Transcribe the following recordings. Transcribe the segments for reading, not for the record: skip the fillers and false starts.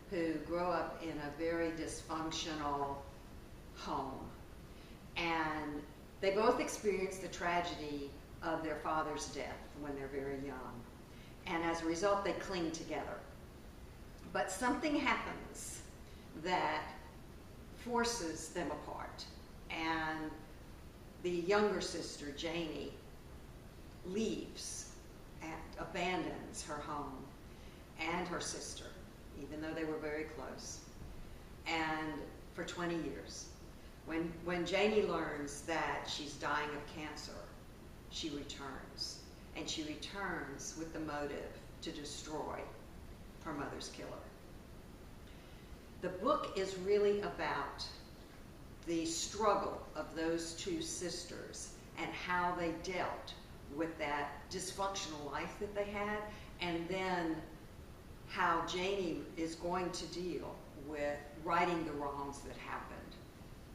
who grow up in a very dysfunctional home. And they both experience the tragedy of their father's death when they're very young. And as a result, they cling together. But something happens that forces them apart. And the younger sister, Janie, leaves and abandons her home and her sister, even though they were very close, and for 20 years. When Janie learns that she's dying of cancer, she returns. And she returns with the motive to destroy her mother's killer. The book is really about the struggle of those two sisters and how they dealt with that dysfunctional life that they had, and then how Janie is going to deal with righting the wrongs that happened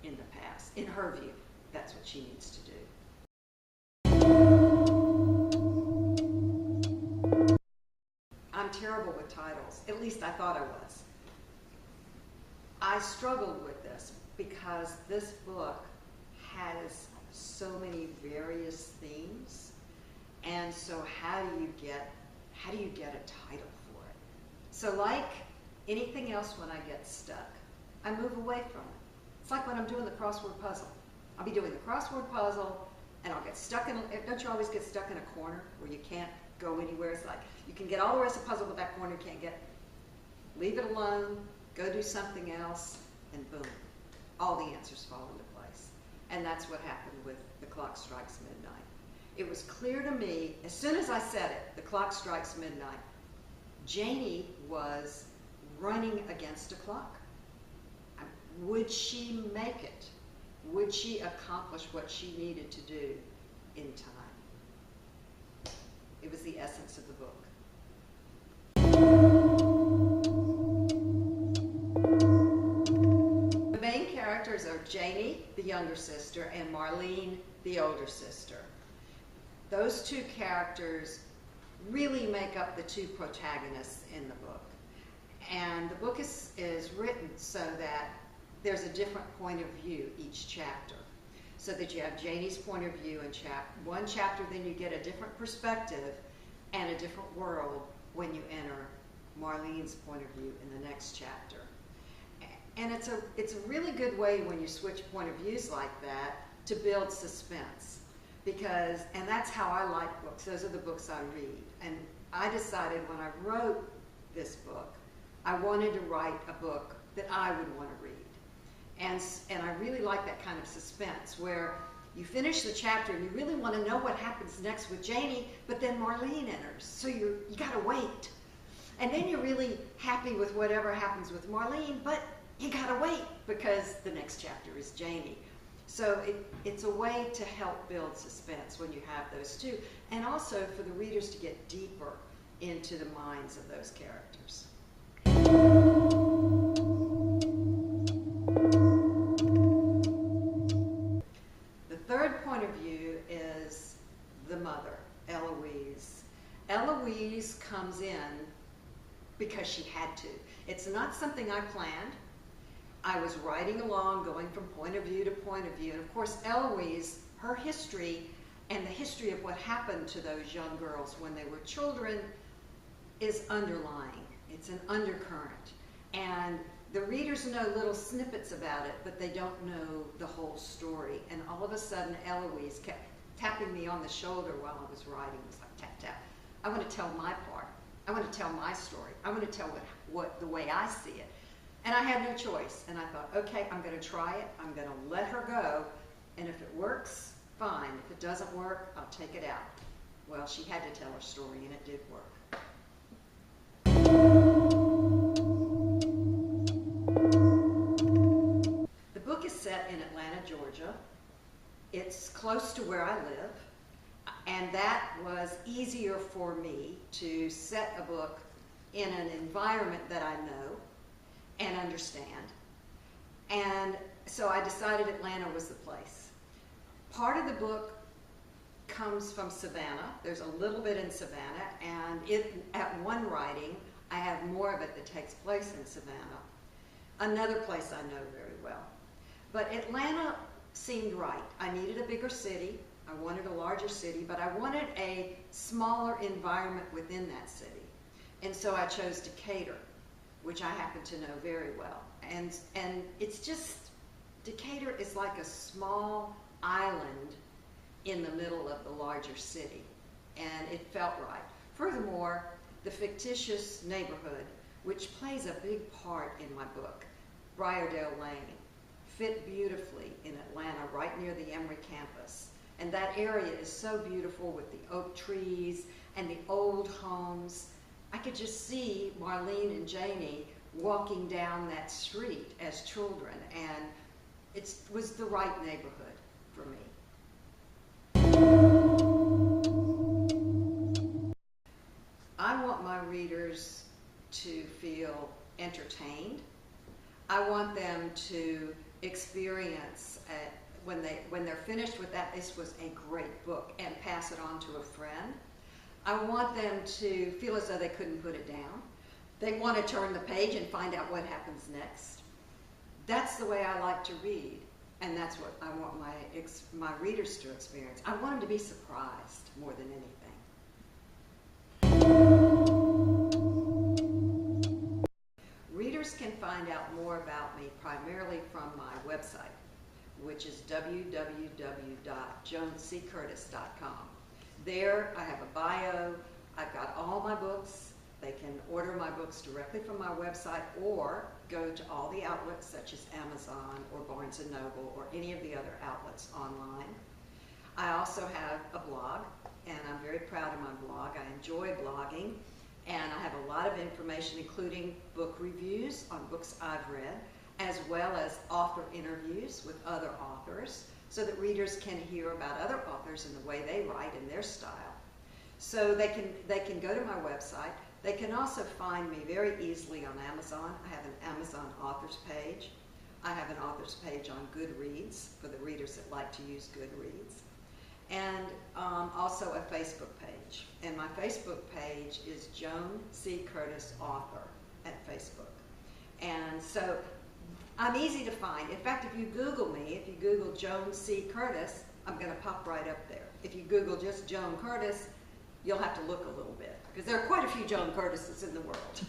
in the past. In her view, that's what she needs to do. I'm terrible with titles. At least I thought I was. I struggled with this because this book has so many various themes, and so how do you get a title for it? So like anything else, when I get stuck, I move away from it. It's like when I'm doing the crossword puzzle. I'll be doing the crossword puzzle and I'll get stuck in, don't you always get stuck in a corner where you can't go anywhere? It's like you can get all the rest of the puzzle, but that corner you can't get. Leave it alone, go do something else, and boom, all the answers fall into place. And that's what happened with The Clock Strikes Midnight. It was clear to me, as soon as I said it, The Clock Strikes Midnight, Janie was running against a clock. Would she make it? Would she accomplish what she needed to do in time? It was the essence of the book. The main characters are Janie, the younger sister, and Marlene, the older sister. Those two characters really make up the two protagonists in the book. And the book is written so that there's a different point of view each chapter. So that you have Janie's point of view in one chapter, then you get a different perspective and a different world when you enter Marlene's point of view in the next chapter. And it's a really good way when you switch point of views like that to build suspense. And that's how I like books. Those are the books I read. And I decided when I wrote this book, I wanted to write a book that I would want to read. And I really like that kind of suspense where you finish the chapter and you really want to know what happens next with Janie, but then Marlene enters. So you got to wait. And then you're really happy with whatever happens with Marlene, but you got to wait because the next chapter is Janie. So it's a way to help build suspense when you have those two, and also for the readers to get deeper into the minds of those characters. The third point of view is the mother, Eloise. Eloise comes in because she had to. It's not something I planned. I was writing along, going from point of view to point of view. And of course, Eloise, her history and the history of what happened to those young girls when they were children is underlying. It's an undercurrent. And the readers know little snippets about it, but they don't know the whole story. And all of a sudden, Eloise kept tapping me on the shoulder while I was writing. It was like, tap, tap. I want to tell my part. I want to tell my story. I want to tell what the way I see it. And I had no choice. And I thought, okay, I'm going to try it. I'm going to let her go. And if it works, fine. If it doesn't work, I'll take it out. Well, she had to tell her story, and it did work. The book is set in Atlanta, Georgia. It's close to where I live. And that was easier for me to set a book in an environment that I know and understand. And so I decided Atlanta was the place. Part of the book comes from Savannah. There's a little bit in Savannah, and at one writing, I have more of it that takes place in Savannah, another place I know very well. But Atlanta seemed right. I needed a bigger city. I wanted a larger city, but I wanted a smaller environment within that city. And so I chose Decatur, which I happen to know very well. And it's just, Decatur is like a small island in the middle of the larger city, and it felt right. Furthermore, the fictitious neighborhood, which plays a big part in my book, Briardale Lane, fit beautifully in Atlanta, right near the Emory campus. And that area is so beautiful with the oak trees and the old homes. I could just see Marlene and Janie walking down that street as children, and it was the right neighborhood for me. I want my readers to feel entertained. I want them to experience, when they're finished with that, this was a great book, and pass it on to a friend. I want them to feel as though they couldn't put it down. They want to turn the page and find out what happens next. That's the way I like to read, and that's what I want my readers to experience. I want them to be surprised more than anything. Readers can find out more about me primarily from my website, which is www.joancurtis.com. There I have a bio, I've got all my books. They can order my books directly from my website or go to all the outlets such as Amazon or Barnes & Noble or any of the other outlets online. I also have a blog, and I'm very proud of my blog. I enjoy blogging, and I have a lot of information, including book reviews on books I've read, as well as author interviews with other authors, so that readers can hear about other authors and the way they write in their style. So they can go to my website. They can also find me very easily on Amazon. I have an Amazon authors page. I have an authors page on Goodreads for the readers that like to use Goodreads. And also a Facebook page. And my Facebook page is Joan C Curtis Author at Facebook. And so I'm easy to find. In fact, if you Google me, if you Google Joan C Curtis, I'm going to pop right up there. If you Google just Joan Curtis, you'll have to look a little bit, because there are quite a few Joan Curtises in the world.